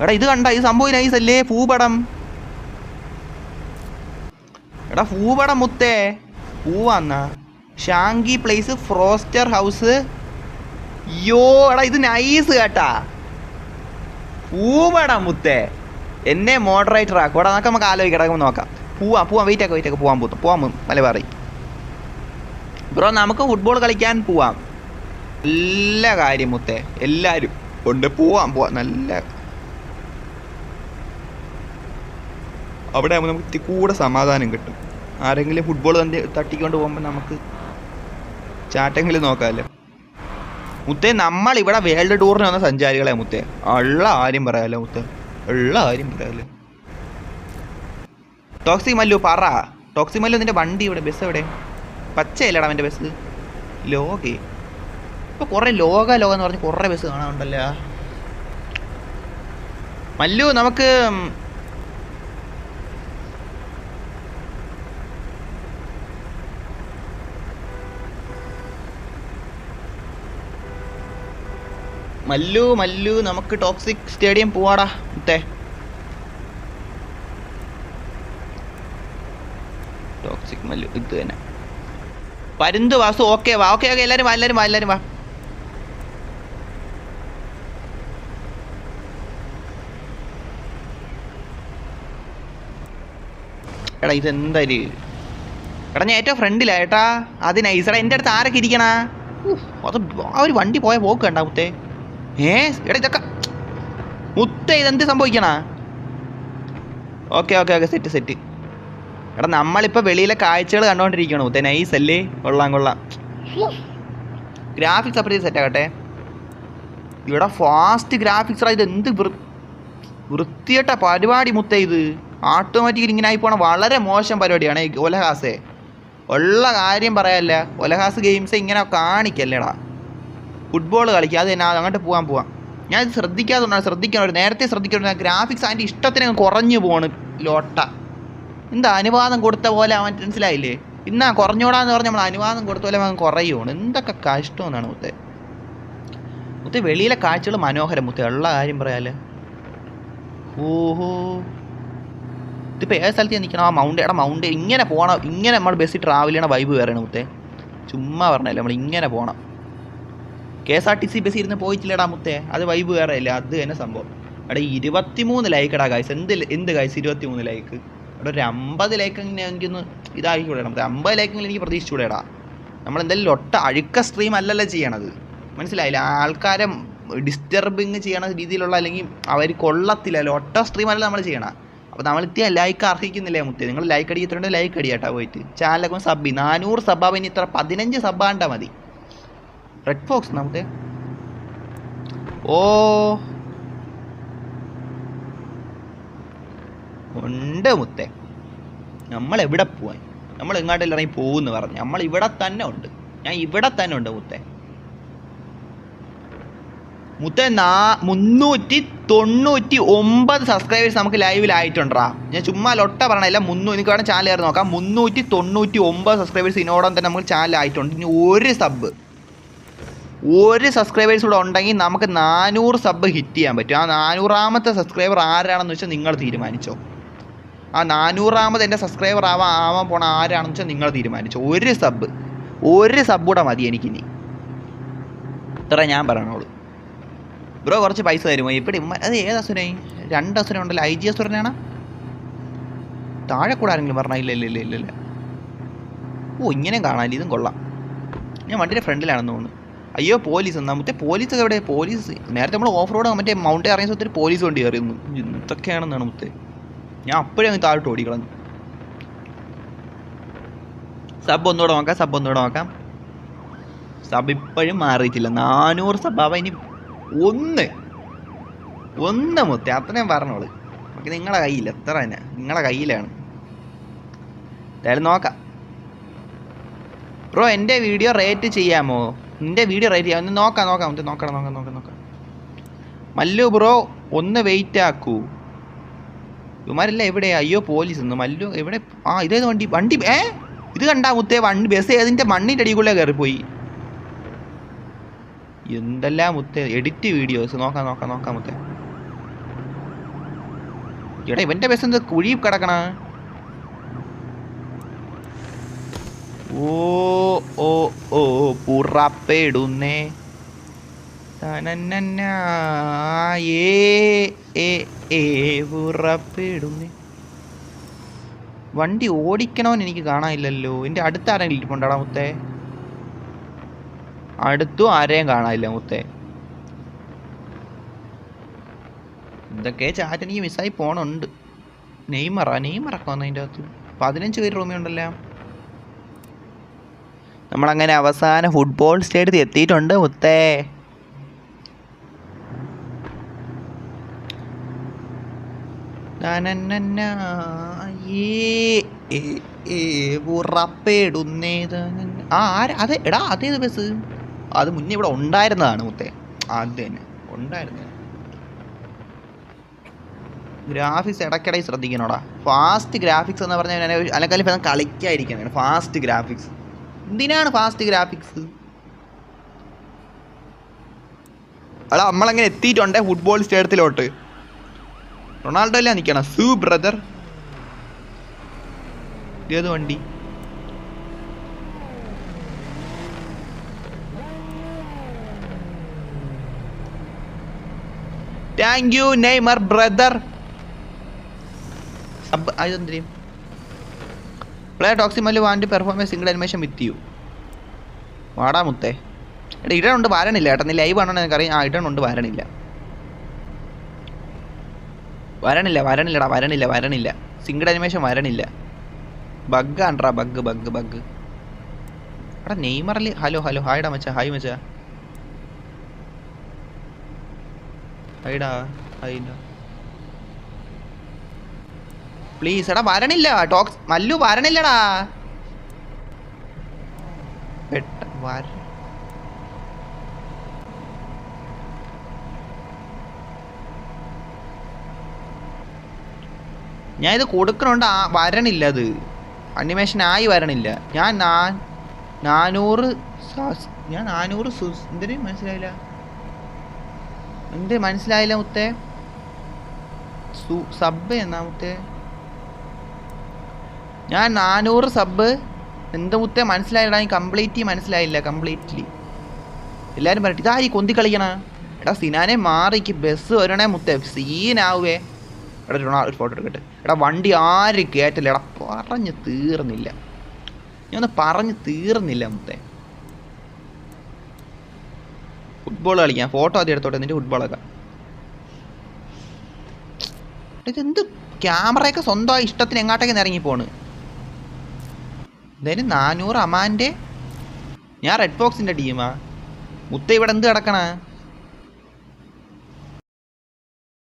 എടാ ഇത് കണ്ട, ഇത് സംഭവം നൈസല്ലേ? പൂപടം. എടാ പൂപടം മുത്തേ, പൂവാന്നാ. ഷാങ്കി പ്ലേസ്, ഫ്രോസ്റ്റർ ഹൗസ്. യോ എടാ ഇത് നൈസ് കേട്ടാ. പൂപടം മുത്തേ, എന്നെ മോഡറേറ്റർ ആക്കും. എടാ നമുക്ക് ആലോചിക്കാം, നോക്കാം. പോവാം വെയിറ്റ് ആക്കാം പോവാൻ പല പറയും ബ്രോ. നമുക്ക് ഫുട്ബോൾ കളിക്കാൻ പോവാം. നല്ല കാര്യം മുത്തേ, എല്ലാവരും കൊണ്ട് പോവാം. നല്ല അവിടെ ആകുമ്പോൾ നമുക്ക് കൂടെ സമാധാനം കിട്ടും. ആരെങ്കിലും ഫുട്ബോൾ തട്ടിക്കൊണ്ട് പോകുമ്പോൾ നമുക്ക് ചാട്ടെങ്കിലും നോക്കാമല്ലോ മുത്തേ. നമ്മളിവിടെ വേൾഡ് ടൂറിന് വന്ന സഞ്ചാരികളെ മുത്തേ. ഉള്ള കാര്യം പറയാമല്ലോ മുത്തേ, ഉള്ള കാര്യം പറയാമല്ലോ. ടോക്സിക് മല്ലു പറ. ടോക്സിക് മല്ലു നിൻ്റെ വണ്ടി ഇവിടെ, ബസ് എവിടെ? പച്ചയല്ലടാ എൻ്റെ ബസ്. ലോകേ ഇപ്പോൾ കുറേ ലോക എന്ന് പറഞ്ഞ് കുറേ ബസ് കാണാനുണ്ടല്ലോ മല്ലു. നമുക്ക് മല്ലു നമുക്ക് ടോക്സിക് സ്റ്റേഡിയം പോവാടാ മുത്തേ. ടോക്സിക് മല്ലു ഇത് തന്നെ. പരുന്ത് വാസു ഓക്കെ വാ. ഓക്കെ എല്ലാവരും വാ. എടാ ഇതെന്തായാലും എടാ ഞാൻ ഏറ്റവും ഫ്രണ്ടിലായിട്ടാ. അത് നൈസടാ. എൻ്റെ അടുത്ത് ആരൊക്കെ ഇരിക്കണ? അത് ആ ഒരു വണ്ടി പോയ പോക്ക് കണ്ടാ മുത്തേ. എടാ ഇതൊക്കെ മുത്തേ, ഇതെന്ത് സംഭവിക്കണ? Okay set. എടാ നമ്മളിപ്പോൾ വെളിയിലെ കാഴ്ചകൾ കണ്ടുകൊണ്ടിരിക്കണം മുത്തേ. നൈസ് അല്ലേ? കൊള്ളാം. ഗ്രാഫിക്സ് അപ്പുറത്തെ സെറ്റാകട്ടെ. ഇവിടെ ഫാസ്റ്റ് ഗ്രാഫിക്സ്. ഇത് എന്ത് വൃത്തിയട്ട പരിപാടി മുത്തേ. ഇത് ഓട്ടോമാറ്റിക്കലി ഇങ്ങനെ ആയി പോണ വളരെ മോശം പരിപാടിയാണ് ഈ ഒലഹാസേ. ഉള്ള കാര്യം പറയാല്ല, ഒലഹാസ് ഗെയിംസ് ഇങ്ങനെ കാണിക്കല്ലേടാ. ഫുട്ബോൾ കളിക്കുക, അത് തന്നെ. അങ്ങോട്ട് പോവാം. ഞാൻ ഇത് ശ്രദ്ധിക്കണം. നേരത്തെ ശ്രദ്ധിക്കണം. ഗ്രാഫിക്സ് അതിൻ്റെ ഇഷ്ടത്തിന് കുറഞ്ഞു പോവാണ് ലോട്ട. എന്താ അനുവാദം കൊടുത്ത പോലെ അവൻ മനസ്സിലായില്ലേ? ഇന്നാ കുറഞ്ഞോടാന്ന് പറഞ്ഞ് നമ്മൾ അനുവാദം കൊടുത്ത പോലെ അവൻ കുറയുവാണ്. എന്തൊക്കെ കഷ്ടമെന്നാണ് മുത്തേ. വെളിയിലെ കാഴ്ചകൾ മനോഹരം മുത്തേ, ഉള്ള കാര്യം പറയാല്ലേ. ഓഹോ ഇതിപ്പോൾ ഏത് സ്ഥലത്ത് നിൽക്കണം? ആ മൗണ്ട് ഇങ്ങനെ പോകണം. ഇങ്ങനെ നമ്മൾ ബസ്സിൽ ട്രാവൽ ചെയ്യണ വൈബ് വേറെയാണ് മുത്തേ. ചുമ്മാ പറഞ്ഞല്ലേ, നമ്മൾ ഇങ്ങനെ പോകണം. KSRTC ബസ്സിൽ ഇരുന്ന് പോയിട്ടില്ലടാ മുത്തേ, അത് വൈബ് വേറെ അല്ലേ. അത് തന്നെ സംഭവം. അവിടെ 23 ലൈക്കടാ ഗൈസ്. എന്ത് ഗൈസ് 23 ലൈക്ക്? അവിടെ ഒരു 50 ലൈക്ക് എനിക്കൊന്ന് ഇതാക്കിക്കൂടെ? നമുക്ക് 50 ലൈക്കെങ്കിലും എനിക്ക് പ്രതീക്ഷിച്ചുകൂടെടാ. നമ്മളെന്തായാലും ഒട്ട അഴുക്ക സ്ട്രീം അല്ലല്ലോ ചെയ്യണത്, മനസ്സിലായില്ല? ആൾക്കാരെ ഡിസ്റ്റർബിങ് ചെയ്യണ രീതിയിലുള്ള, അല്ലെങ്കിൽ അവർ കൊള്ളത്തില്ലല്ലോ. ഒട്ട സ്ട്രീം അല്ല നമ്മൾ ചെയ്യണം. അപ്പോൾ നമ്മൾ ലൈക്ക് അർഹിക്കുന്നില്ലേ മുത്തേ? നിങ്ങൾ ലൈക്ക് അടിക്കുന്നുണ്ട്, ലൈക്ക് അടിയാട്ടാ പോയിട്ട്. ചാനലൊക്കെ സബ് 400 സബ്ബാവ്. ഇനി ഇത്ര 15 സബ്ബാണ്ടാ മതി. റെഡ് ഫോക്സ് നമുക്ക് ഉണ്ട് മുത്തേ. നമ്മളെവിടെ പോവാൻ? നമ്മൾ എങ്ങാണ്ടെല്ലാം ഇറങ്ങി പോകുമെന്ന് പറഞ്ഞു. നമ്മൾ ഇവിടെ തന്നെ ഉണ്ട്. ഞാൻ ഇവിടെ തന്നെ ഉണ്ട് മുത്തേ. 399 സബ്സ്ക്രൈബേഴ്സ് നമുക്ക് ലൈവിലായിട്ടുണ്ടാ. ഞാൻ ചുമ്മാ ലൊട്ട പറഞ്ഞല്ല. എനിക്ക് വേണം ചാനൽ കയറി നോക്കാം. 399 സബ്സ്ക്രൈബേഴ്സ് ഇതിനോടൊപ്പം തന്നെ നമുക്ക് ചാനലായിട്ടുണ്ട്. ഇനി ഒരു സബ്സ്ക്രൈബേഴ്സ് കൂടെ ഉണ്ടെങ്കിൽ നമുക്ക് 400 സബ് ഹിറ്റ് ചെയ്യാൻ പറ്റും. ആ 400ാമത്തെ സബ്സ്ക്രൈബർ ആരാണെന്ന് വെച്ചാൽ നിങ്ങൾ തീരുമാനിച്ചോ. ആ 400ാമത് എൻ്റെ സബ്സ്ക്രൈബർ ആവാൻ പോണ ആരാണെന്ന് വെച്ചാൽ നിങ്ങൾ തീരുമാനിച്ചോ. ഒരു സബ് കൂടെ മതി എനിക്കിനി. ഇത്ര ഞാൻ പറയണോളൂ. ബ്രോ കുറച്ച് പൈസ തരുമോ? ഇവിടെ അത് ഏത് അസുരനായി? 2 അസുരൻ ഉണ്ടല്ലോ. IG അസുരനാണ്. താഴെ കൂടെ ആരെങ്കിലും പറഞ്ഞാൽ ഇല്ല. ഇങ്ങനെയും കാണാനില്ല. ഇതും കൊള്ളാം. ഞാൻ വണ്ടിയുടെ ഫ്രണ്ടിലാണെന്ന് തോന്നുന്നു. അയ്യോ പോലീസ് എന്നാ മറ്റേ പോലീസ് എവിടെ? പോലീസ് നേരത്തെ നമ്മൾ ഓഫ് റോഡ് മറ്റേ മൗണ്ട് ഇറങ്ങിയ സ്ഥലത്ത് പോലീസ് വണ്ടി കയറിയിരുന്നു. എന്തൊക്കെയാണെന്നാണ് മുത്തേ. ഞാൻ അപ്പോഴേ അങ്ങ് താഴോട്ട് ഓടിക്കളഞ്ഞു. സബ് ഒന്നുകൂടെ നോക്കാം. സബ് ഇപ്പോഴും മാറിയിട്ടില്ല. 400 സബ്. ഇനി ഒന്ന് മുത്തേ, അത്രയും പറഞ്ഞോളൂ. നമുക്ക് നിങ്ങളുടെ കയ്യിൽ എത്ര തന്നെ നിങ്ങളുടെ കയ്യിലാണ്. എന്തായാലും നോക്കാം. ബ്രോ എൻ്റെ വീഡിയോ റേറ്റ് ചെയ്യാമോ? നിൻ്റെ വീഡിയോ റേറ്റ് ചെയ്യാം. ഒന്ന് നോക്കാം. നോക്കാം. മല്ലു ബ്രോ ഒന്ന് വെയിറ്റ് ആക്കൂ. ഇവന്മാരല്ല എവിടെയാ? അയ്യോ പോലീസ് ഒന്ന്. മല്ലു എവിടെ? ഇതേത് വണ്ടി ഇത് കണ്ടാ മുത്തേ? ബസ് ഏതിൻ്റെ മണ്ണിൻ്റെ അടിക്കുള്ളേ കയറിപ്പോയി. എന്തെല്ലാം മുത്തേ എഡിറ്റ് വീഡിയോസ്. നോക്കാം മുത്തേ. എടാ ഇവൻ്റെ ബസ് എന്ത് കുഴി കിടക്കണ? ഓ ഓ ഓ പുറപ്പെടുന്നേ. പുറപ്പെടുന്നേ. വണ്ടി ഓടിക്കണമെന്ന് എനിക്ക് കാണാനില്ലല്ലോ. എൻ്റെ അടുത്ത് ആരെങ്കിലും ഇരിപ്പുണ്ടാടാ മുത്തേ? അടുത്തും ആരെയും കാണാനില്ല മുത്തേ. ഇതൊക്കെ ചാറ്റ് എനിക്ക് മിസ്സായി പോണുണ്ട്. നെയ്മറൊക്കെ വന്നു അതിൻ്റെ അകത്ത്. 15 പേര് റൂമിയുണ്ടല്ലോ. നമ്മളങ്ങനെ അവസാന ഫുട്ബോൾ സ്റ്റേഡിയത്തിൽ എത്തിയിട്ടുണ്ട് മുത്തേ. അതെ എടാ അതേത് ബസ്? അത് മുന്നേ ഇവിടെ ഉണ്ടായിരുന്നതാണ് മുത്തേ. അത് തന്നെ ഉണ്ടായിരുന്നത്. ഗ്രാഫിക്സ് ഇടയ്ക്കിടയിൽ ശ്രദ്ധിക്കണോടാ. ഫാസ്റ്റ് ഗ്രാഫിക്സ് എന്ന് പറഞ്ഞാൽ അലക്കാലം കളിക്കാതിരിക്കണം. ഫാസ്റ്റ് ഗ്രാഫിക്സ് എന്തിനാണ് ഫാസ്റ്റ് ഗ്രാഫിക്സ്? അടാ നമ്മളങ്ങനെ എത്തിയിട്ടുണ്ട് ഫുട്ബോൾ സ്റ്റേഡിയത്തിലോട്ട്. റൊണാൾഡോ അല്ലേ നിൽക്കണം? സൂ ബ്രദർ. ഏത് വണ്ടി? Thank you Neymar brother. അതെന്തിനും പ്ലേ ടോക്സിമല് വാൻഡ് performance single animation with you. വാടാ മുത്തേ. എടാ ഇടണുണ്ട് വരണില്ല ഏട്ടാ. നീ ലൈവ് ആണോ എനിക്കറിയാം. ഇടണുണ്ട് വരണില്ലടാ. സിംഗിൾ അനിമേഷൻ വരണില്ല. ബഗ്ഗാണ്ട്രാ ബഗ്. എടാ നെയ്മറിൽ ഹലോ ഹായ്ഡാ മച്ചാ. ഹായ് മച്ചാ. ഹായ്ഡാ. പ്ലീസ് എടാ വരണില്ല. ടോക്സ് മല്ലു വരണില്ലടാ. ഞാൻ ഇത് കൊടുക്കണോണ്ട് വരണില്ല. അത് അനിമേഷൻ ആയി വരണില്ല. ഞാൻ 400 മനസ്സിലായില്ല മുത്തേ. സബ് എന്നാ മുത്തേ? ഞാൻ 400 സബ്. എന്താ മുത്തേ മനസ്സിലായില്ല? കംപ്ലീറ്റ്ലി എല്ലാവരും പറയട്ടെ ഇതാ ഈ കൊന്തി കളിക്കണ. എടാ സിനാനെ മാറിക്ക്. ബസ് വരണേ മുത്തേ. സീനാവേ. എടാ ഒരു ഫോട്ടോ എടുക്കട്ടെ. എടാ വണ്ടി ആരും കയറ്റില്ല. എടാ പറഞ്ഞു തീർന്നില്ല മുത്തേ. ഫുട്ബോൾ കളിക്കാം. ഫോട്ടോ ആദ്യം എടുത്തോട്ടെ എന്നിട്ട് ഫുട്ബോളൊക്കെ. ഇതെന്ത് ക്യാമറയൊക്കെ സ്വന്തമായി ഇഷ്ടത്തിന് എങ്ങോട്ടേക്ക് ഇറങ്ങിപ്പോണ്. എന്തായാലും 400 അമാൻ്റെ. ഞാൻ റെഡ് ഫോക്സിൻ്റെ ടീമാ മുത്ത. ഇവിടെ എന്ത് കിടക്കണ?